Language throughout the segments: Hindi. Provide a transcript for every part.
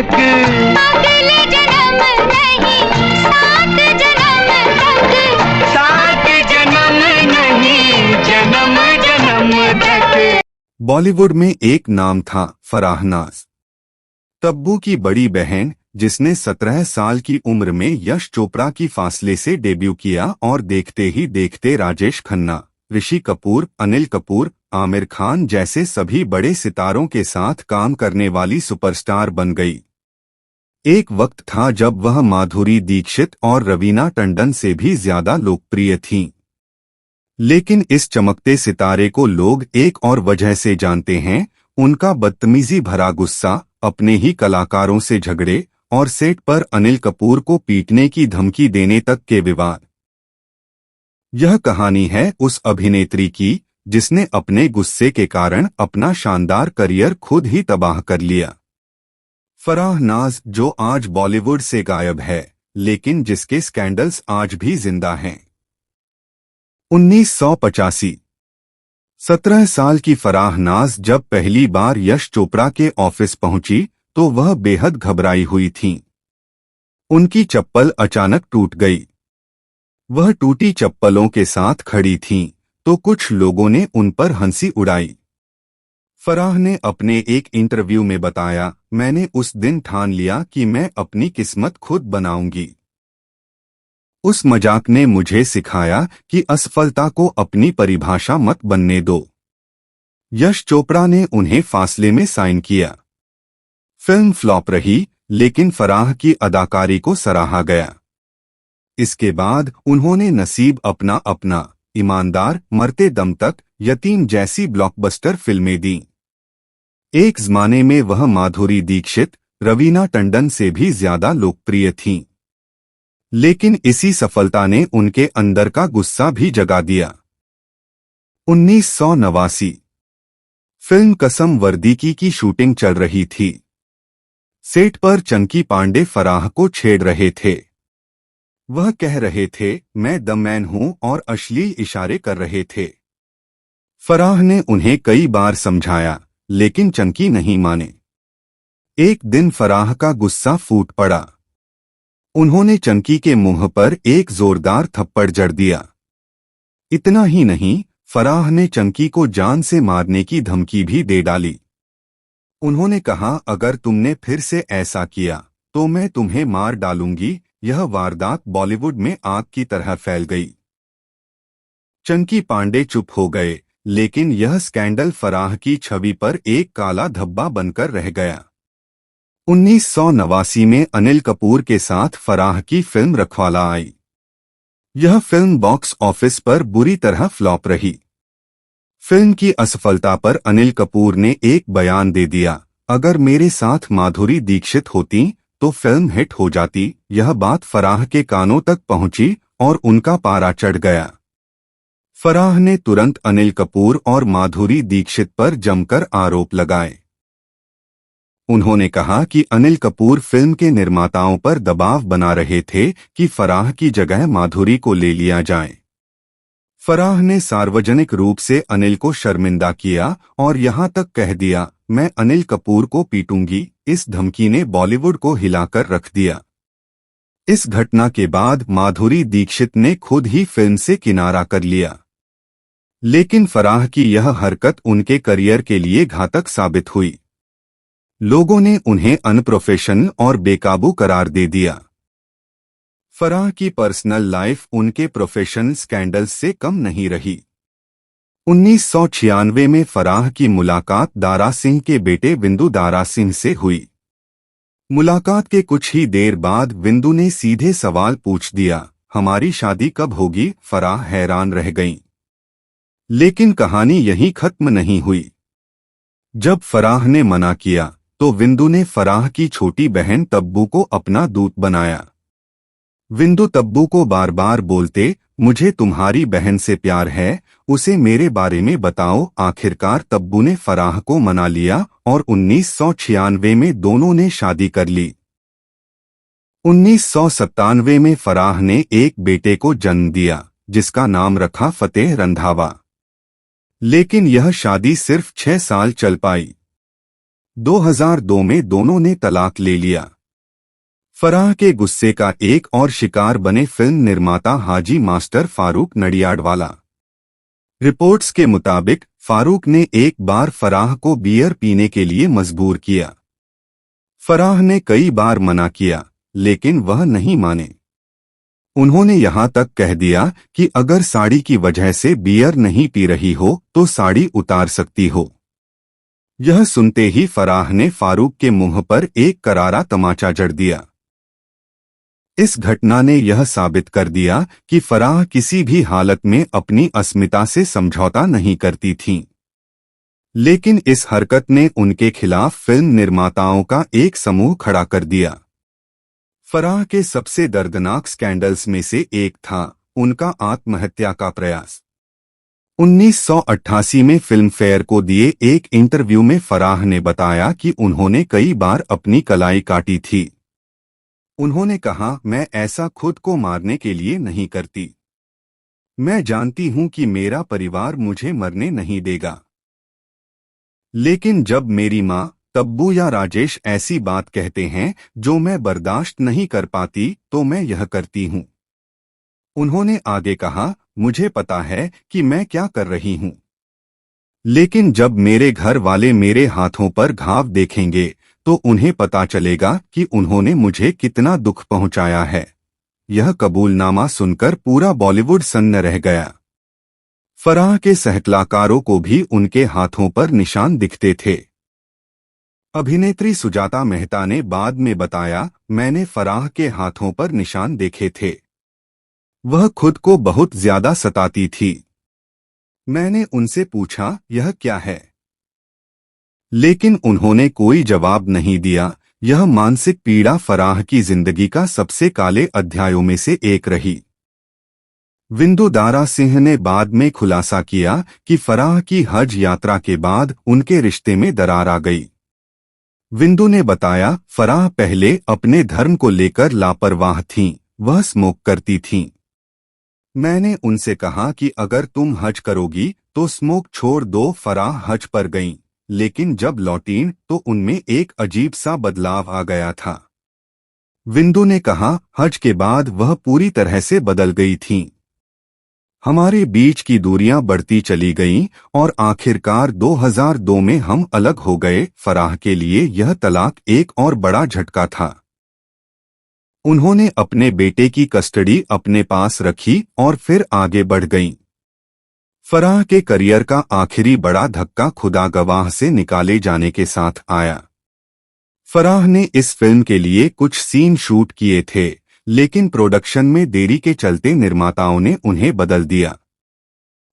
तक। अगले जन्म नहीं, 7 जन्म तक। 7 जन्म नहीं, जन्म जन्म तक। बॉलीवुड में एक नाम था फराह नाज, तब्बू की बड़ी बहन, जिसने 17 साल की उम्र में यश चोपड़ा की फासले से डेब्यू किया और देखते ही देखते राजेश खन्ना, ऋषि कपूर, अनिल कपूर, आमिर खान जैसे सभी बड़े सितारों के साथ काम करने वाली सुपरस्टार बन गई। एक वक्त था जब वह माधुरी दीक्षित और रवीना टंडन से भी ज्यादा लोकप्रिय थीं। लेकिन इस चमकते सितारे को लोग एक और वजह से जानते हैं, उनका बदतमीजी भरा गुस्सा, अपने ही कलाकारों से झगड़े और सेट पर अनिल कपूर को पीटने की धमकी देने तक के विवाद। यह कहानी है उस अभिनेत्री की जिसने अपने गुस्से के कारण अपना शानदार करियर खुद ही तबाह कर लिया। फराह नाज, जो आज बॉलीवुड से गायब है, लेकिन जिसके स्कैंडल्स आज भी जिंदा हैं। 1985। 17 साल की फराह नाज जब पहली बार यश चोपड़ा के ऑफिस पहुंची तो वह बेहद घबराई हुई थीं। उनकी चप्पल अचानक टूट गई। वह टूटी चप्पलों के साथ खड़ी थीं, तो कुछ लोगों ने उन पर हंसी उड़ाई। फराह ने अपने एक इंटरव्यू में बताया, मैंने उस दिन ठान लिया कि मैं अपनी किस्मत खुद बनाऊंगी। उस मजाक ने मुझे सिखाया कि असफलता को अपनी परिभाषा मत बनने दो। यश चोपड़ा ने उन्हें फासले में साइन किया। फिल्म फ्लॉप रही, लेकिन फराह की अदाकारी को सराहा गया। इसके बाद उन्होंने नसीब अपना अपना, ईमानदार, मरते दम तक, यतीम जैसी ब्लॉकबस्टर फिल्में दी। एक ज़माने में वह माधुरी दीक्षित, रवीना टंडन से भी ज्यादा लोकप्रिय थीं। लेकिन इसी सफलता ने उनके अंदर का गुस्सा भी जगा दिया। 1989। फिल्म कसम वर्दी की शूटिंग चल रही थी। सेट पर चंकी पांडे फराह को छेड़ रहे थे। वह कह रहे थे, मैं द मैन हूं, और अश्लील इशारे कर रहे थे। फराह ने उन्हें कई बार समझाया, लेकिन चंकी नहीं माने। एक दिन फराह का गुस्सा फूट पड़ा। उन्होंने चंकी के मुंह पर एक जोरदार थप्पड़ जड़ दिया। इतना ही नहीं, फराह ने चंकी को जान से मारने की धमकी भी दे डाली। उन्होंने कहा, अगर तुमने फिर से ऐसा किया तो मैं तुम्हें मार डालूंगी। यह वारदात बॉलीवुड में आग की तरह फैल गई। चंकी पांडे चुप हो गए, लेकिन यह स्कैंडल फराह की छवि पर एक काला धब्बा बनकर रह गया। 1989 में अनिल कपूर के साथ फराह की फिल्म रखवाला आई। यह फिल्म बॉक्स ऑफिस पर बुरी तरह फ्लॉप रही। फिल्म की असफलता पर अनिल कपूर ने एक बयान दे दिया, अगर मेरे साथ माधुरी दीक्षित होती तो फिल्म हिट हो जाती। यह बात फराह के कानों तक पहुंची और उनका पारा चढ़ गया। फराह ने तुरंत अनिल कपूर और माधुरी दीक्षित पर जमकर आरोप लगाए। उन्होंने कहा कि अनिल कपूर फिल्म के निर्माताओं पर दबाव बना रहे थे कि फराह की जगह माधुरी को ले लिया जाए। फराह ने सार्वजनिक रूप से अनिल को शर्मिंदा किया और यहां तक कह दिया, मैं अनिल कपूर को पीटूंगी। इस धमकी ने बॉलीवुड को हिलाकर रख दिया। इस घटना के बाद माधुरी दीक्षित ने खुद ही फिल्म से किनारा कर लिया। लेकिन फराह की यह हरकत उनके करियर के लिए घातक साबित हुई। लोगों ने उन्हें अनप्रोफेशनल और बेकाबू करार दे दिया। फराह की पर्सनल लाइफ उनके प्रोफेशनल स्कैंडल्स से कम नहीं रही। 1996 में फराह की मुलाकात दारा सिंह के बेटे विंदु दारा सिंह से हुई। मुलाकात के कुछ ही देर बाद विंदु ने सीधे सवाल पूछ दिया, हमारी शादी कब होगी? फराह हैरान रह गईं। लेकिन कहानी यहीं खत्म नहीं हुई। जब फराह ने मना किया तो विंदु ने फराह की छोटी बहन तब्बू को अपना दूत बनाया। विंदु तब्बू को बार बार बोलते, मुझे तुम्हारी बहन से प्यार है, उसे मेरे बारे में बताओ। आखिरकार तब्बू ने फराह को मना लिया और 1996 में दोनों ने शादी कर ली। 1997 में फराह ने एक बेटे को जन्म दिया, जिसका नाम रखा फतेह रंधावा। लेकिन यह शादी सिर्फ 6 साल चल पाई। 2002 में दोनों ने तलाक ले लिया। फराह के गुस्से का एक और शिकार बने फिल्म निर्माता हाजी मास्टर फारूक नडियाडवाला। रिपोर्ट्स के मुताबिक फारूक ने एक बार फराह को बियर पीने के लिए मजबूर किया। फराह ने कई बार मना किया, लेकिन वह नहीं माने। उन्होंने यहां तक कह दिया कि अगर साड़ी की वजह से बियर नहीं पी रही हो तो साड़ी उतार सकती हो। यह सुनते ही फराह ने फारूक के मुंह पर एक करारा तमाचा जड़ दिया। इस घटना ने यह साबित कर दिया कि फराह किसी भी हालत में अपनी अस्मिता से समझौता नहीं करती थीं। लेकिन इस हरकत ने उनके खिलाफ फिल्म निर्माताओं का एक समूह खड़ा कर दिया। फराह के सबसे दर्दनाक स्कैंडल्स में से एक था उनका आत्महत्या का प्रयास। 1988 में फिल्म फेयर को दिए एक इंटरव्यू में फराह ने बताया कि उन्होंने कई बार अपनी कलाई काटी थी। उन्होंने कहा, मैं ऐसा खुद को मारने के लिए नहीं करती। मैं जानती हूं कि मेरा परिवार मुझे मरने नहीं देगा। लेकिन जब मेरी माँ, तब्बू या राजेश ऐसी बात कहते हैं जो मैं बर्दाश्त नहीं कर पाती तो मैं यह करती हूं। उन्होंने आगे कहा, मुझे पता है कि मैं क्या कर रही हूं। लेकिन जब मेरे घर वाले मेरे हाथों पर घाव देखेंगे तो उन्हें पता चलेगा कि उन्होंने मुझे कितना दुख पहुंचाया है। यह कबूलनामा सुनकर पूरा बॉलीवुड सन्न रह गया। फराह के सहकलाकारों को भी उनके हाथों पर निशान दिखते थे। अभिनेत्री सुजाता मेहता ने बाद में बताया, मैंने फराह के हाथों पर निशान देखे थे। वह खुद को बहुत ज्यादा सताती थी। मैंने उनसे पूछा, यह क्या है? लेकिन उन्होंने कोई जवाब नहीं दिया। यह मानसिक पीड़ा फराह की जिंदगी का सबसे काले अध्यायों में से एक रही। विंदु दारा सिंह ने बाद में खुलासा किया कि फराह की हज यात्रा के बाद उनके रिश्ते में दरार आ गई। विंदु ने बताया, फराह पहले अपने धर्म को लेकर लापरवाह थीं, वह स्मोक करती थीं। मैंने उनसे कहा कि अगर तुम हज करोगी तो स्मोक छोड़ दो। फराह हज पर गईं, लेकिन जब लौटीं तो उनमें एक अजीब सा बदलाव आ गया था। विंदु ने कहा, हज के बाद वह पूरी तरह से बदल गई थीं। हमारे बीच की दूरियां बढ़ती चली गईं और आखिरकार 2002 में हम अलग हो गए। फराह के लिए यह तलाक एक और बड़ा झटका था। उन्होंने अपने बेटे की कस्टडी अपने पास रखी और फिर आगे बढ़ गईं। फराह के करियर का आखिरी बड़ा धक्का खुदा गवाह से निकाले जाने के साथ आया। फराह ने इस फिल्म के लिए कुछ सीन शूट किए थे, लेकिन प्रोडक्शन में देरी के चलते निर्माताओं ने उन्हें बदल दिया।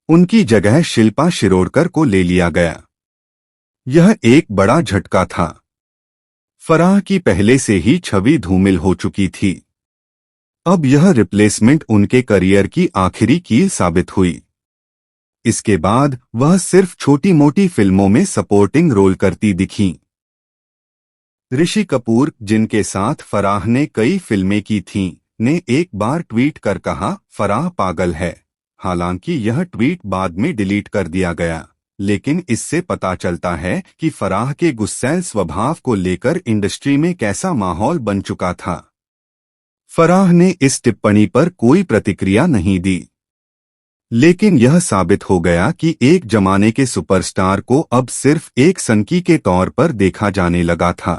उनकी जगह शिल्पा शिरोडकर को ले लिया गया। यह एक बड़ा झटका था। फराह की पहले से ही छवि धूमिल हो चुकी थी। अब यह रिप्लेसमेंट उनके करियर की आखिरी कील साबित हुई। इसके बाद वह सिर्फ छोटी मोटी फिल्मों में सपोर्टिंग रोल करती दिखीं। ऋषि कपूर, जिनके साथ फराह ने कई फिल्में की थीं, ने एक बार ट्वीट कर कहा, फराह पागल है। हालांकि यह ट्वीट बाद में डिलीट कर दिया गया, लेकिन इससे पता चलता है कि फराह के गुस्सैल स्वभाव को लेकर इंडस्ट्री में कैसा माहौल बन चुका था। फराह ने इस टिप्पणी पर कोई प्रतिक्रिया नहीं दी, लेकिन यह साबित हो गया कि एक जमाने के सुपरस्टार को अब सिर्फ एक सनकी के तौर पर देखा जाने लगा था।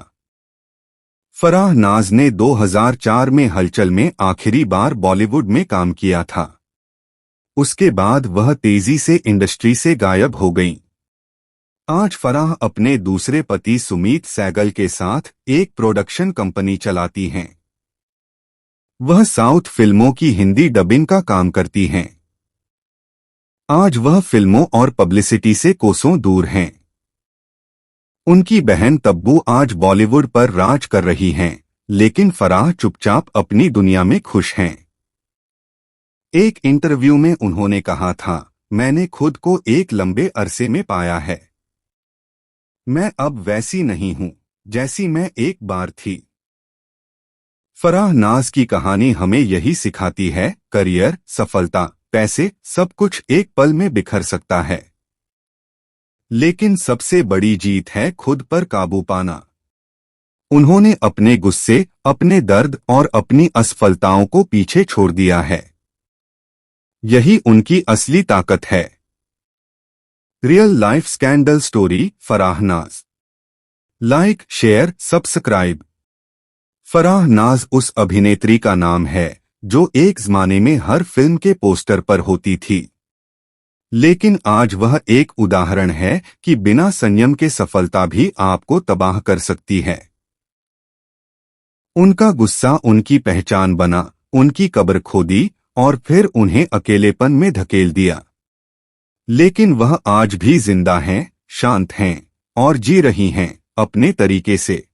फराह नाज ने 2004 में हलचल में आखिरी बार बॉलीवुड में काम किया था। उसके बाद वह तेजी से इंडस्ट्री से गायब हो गईं। आज फराह अपने दूसरे पति सुमीत सैगल के साथ एक प्रोडक्शन कंपनी चलाती हैं। वह साउथ फिल्मों की हिंदी डबिंग का काम करती हैं। आज वह फिल्मों और पब्लिसिटी से कोसों दूर हैं। उनकी बहन तब्बू आज बॉलीवुड पर राज कर रही हैं, लेकिन फराह चुपचाप अपनी दुनिया में खुश हैं। एक इंटरव्यू में उन्होंने कहा था, मैंने खुद को एक लंबे अरसे में पाया है। मैं अब वैसी नहीं हूं जैसी मैं एक बार थी। फराह नाज की कहानी हमें यही सिखाती है, करियर, सफलता, पैसे, सब कुछ एक पल में बिखर सकता है। लेकिन सबसे बड़ी जीत है खुद पर काबू पाना। उन्होंने अपने गुस्से, अपने दर्द और अपनी असफलताओं को पीछे छोड़ दिया है। यही उनकी असली ताकत है। Real life scandal story Farah Naaz. Like, share, subscribe. Farah नाज उस अभिनेत्री का नाम है जो एक जमाने में हर फिल्म के पोस्टर पर होती थी, लेकिन आज वह एक उदाहरण है कि बिना संयम के सफलता भी आपको तबाह कर सकती है। उनका गुस्सा उनकी पहचान बना, उनकी कब्र खोदी और फिर उन्हें अकेलेपन में धकेल दिया। लेकिन वह आज भी जिंदा हैं, शांत हैं और जी रही हैं अपने तरीके से।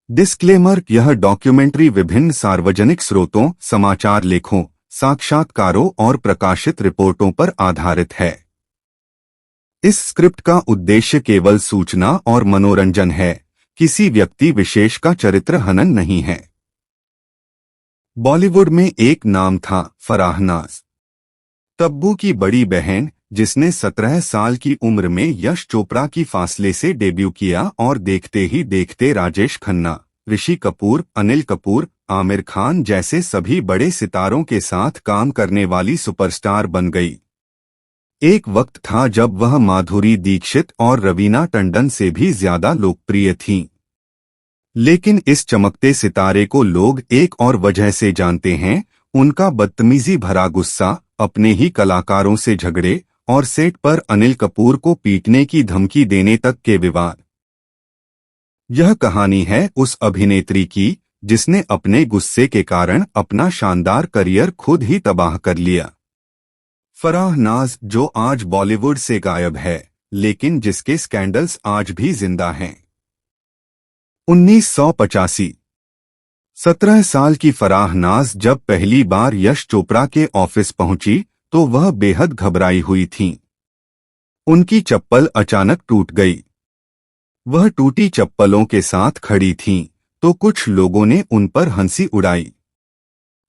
डिस्क्लेमर: यह डॉक्यूमेंट्री विभिन्न सार्वजनिक स्रोतों, समाचार लेखों, साक्षात्कारों और प्रकाशित रिपोर्टों पर आधारित है। इस स्क्रिप्ट का उद्देश्य केवल सूचना और मनोरंजन है, किसी व्यक्ति विशेष का चरित्र हनन नहीं है। बॉलीवुड में एक नाम था, फराह नाज। तब्बू की बड़ी बहन, जिसने 17 साल की उम्र में यश चोपड़ा की फासले से डेब्यू किया और देखते ही देखते राजेश खन्ना, ऋषि कपूर, अनिल कपूर, आमिर खान जैसे सभी बड़े सितारों के साथ काम करने वाली सुपरस्टार बन गई। एक वक्त था जब वह माधुरी दीक्षित और रवीना टंडन से भी ज्यादा लोकप्रिय थीं। लेकिन इस चमकते सितारे को लोग एक और वजह से जानते हैं, उनका बदतमीजी भरा गुस्सा, अपने ही कलाकारों से झगड़े और सेट पर अनिल कपूर को पीटने की धमकी देने तक के विवाद। यह कहानी है उस अभिनेत्री की जिसने अपने गुस्से के कारण अपना शानदार करियर खुद ही तबाह कर लिया। फराह नाज, जो आज बॉलीवुड से गायब है, लेकिन जिसके स्कैंडल्स आज भी जिंदा हैं। 1985। 17 साल की फराह नाज जब पहली बार यश चोपड़ा के ऑफिस पहुंची तो वह बेहद घबराई हुई थीं। उनकी चप्पल अचानक टूट गई। वह टूटी चप्पलों के साथ खड़ी थीं, तो कुछ लोगों ने उन पर हंसी उड़ाई।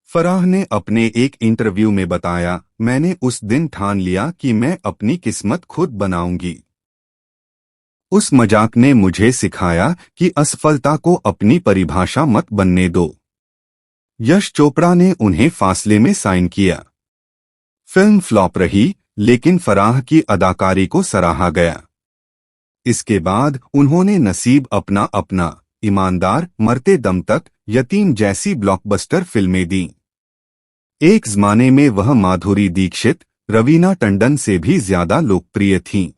फराह ने अपने एक इंटरव्यू में बताया, मैंने उस दिन ठान लिया कि मैं अपनी किस्मत खुद बनाऊंगी। उस मजाक ने मुझे सिखाया कि असफलता को अपनी परिभाषा मत बनने दो। यश चोपड़ा ने उन्हें फासले में साइन किया। फिल्म फ्लॉप रही, लेकिन फराह की अदाकारी को सराहा गया। इसके बाद उन्होंने नसीब अपना अपना, ईमानदार, मरते दम तक, यतीम जैसी ब्लॉकबस्टर फिल्में दीं। एक जमाने में वह माधुरी दीक्षित, रवीना टंडन से भी ज्यादा लोकप्रिय थीं।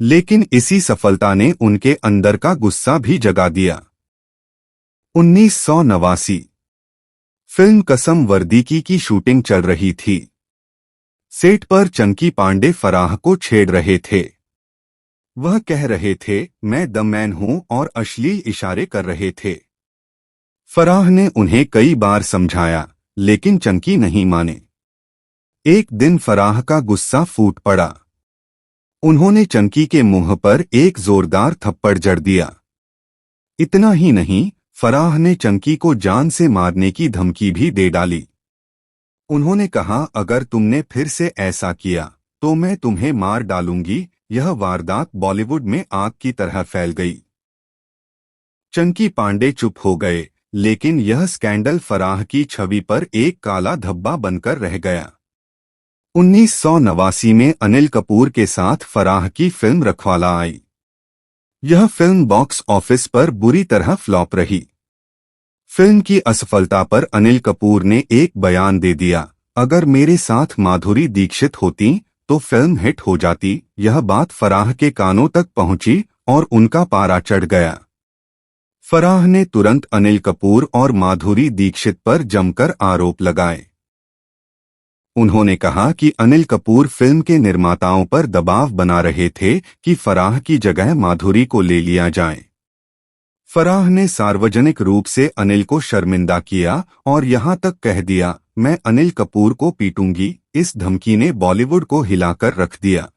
लेकिन इसी सफलता ने उनके अंदर का गुस्सा भी जगा दिया। 1989। फिल्म कसम वर्दी की शूटिंग चल रही थी। सेट पर चंकी पांडे फराह को छेड़ रहे थे। वह कह रहे थे, मैं द मैन हूं, और अश्लील इशारे कर रहे थे। फराह ने उन्हें कई बार समझाया, लेकिन चंकी नहीं माने। एक दिन फराह का गुस्सा फूट पड़ा। उन्होंने चंकी के मुंह पर एक जोरदार थप्पड़ जड़ दिया। इतना ही नहीं, फराह ने चंकी को जान से मारने की धमकी भी दे डाली। उन्होंने कहा, अगर तुमने फिर से ऐसा किया तो मैं तुम्हें मार डालूंगी। यह वारदात बॉलीवुड में आग की तरह फैल गई। चंकी पांडे चुप हो गए, लेकिन यह स्कैंडल फराह की छवि पर एक काला धब्बा बनकर रह गया। 1989 में अनिल कपूर के साथ फराह की फिल्म रखवाला आई। यह फिल्म बॉक्स ऑफिस पर बुरी तरह फ्लॉप रही। फिल्म की असफलता पर अनिल कपूर ने एक बयान दे दिया, अगर मेरे साथ माधुरी दीक्षित होती तो फिल्म हिट हो जाती। यह बात फराह के कानों तक पहुंची और उनका पारा चढ़ गया। फराह ने तुरंत अनिल कपूर और माधुरी दीक्षित पर जमकर आरोप लगाए। उन्होंने कहा कि अनिल कपूर फिल्म के निर्माताओं पर दबाव बना रहे थे कि फराह की जगह माधुरी को ले लिया जाए। फराह ने सार्वजनिक रूप से अनिल को शर्मिंदा किया और यहां तक कह दिया, मैं अनिल कपूर को पीटूंगी। इस धमकी ने बॉलीवुड को हिलाकर रख दिया।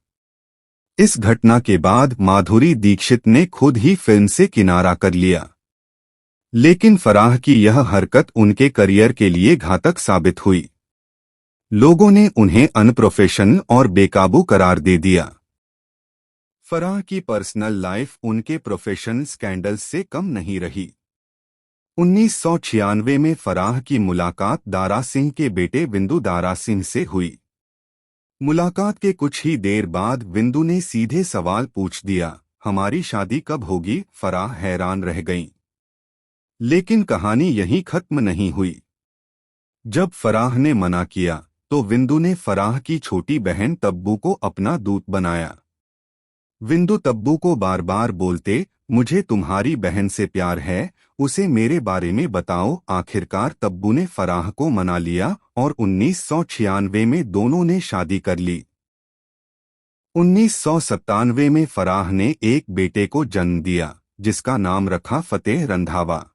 इस घटना के बाद माधुरी दीक्षित ने खुद ही फिल्म से किनारा कर लिया। लेकिन फराह की यह हरकत उनके करियर के लिए घातक साबित हुई। लोगों ने उन्हें अनप्रोफेशनल और बेकाबू करार दे दिया। फराह की पर्सनल लाइफ उनके प्रोफेशनल स्कैंडल्स से कम नहीं रही। 1996 में फराह की मुलाकात दारा सिंह के बेटे विंदु दारा सिंह से हुई। मुलाकात के कुछ ही देर बाद विंदु ने सीधे सवाल पूछ दिया, हमारी शादी कब होगी? फराह हैरान रह गईं। लेकिन कहानी यहीं खत्म नहीं हुई। जब फराह ने मना किया तो विंदु ने फराह की छोटी बहन तब्बू को अपना दूत बनाया। विंदु तब्बू को बार बार बोलते, मुझे तुम्हारी बहन से प्यार है, उसे मेरे बारे में बताओ। आखिरकार तब्बू ने फराह को मना लिया और 1996 में दोनों ने शादी कर ली। 1997 में फराह ने एक बेटे को जन्म दिया जिसका नाम रखा फतेह रंधावा।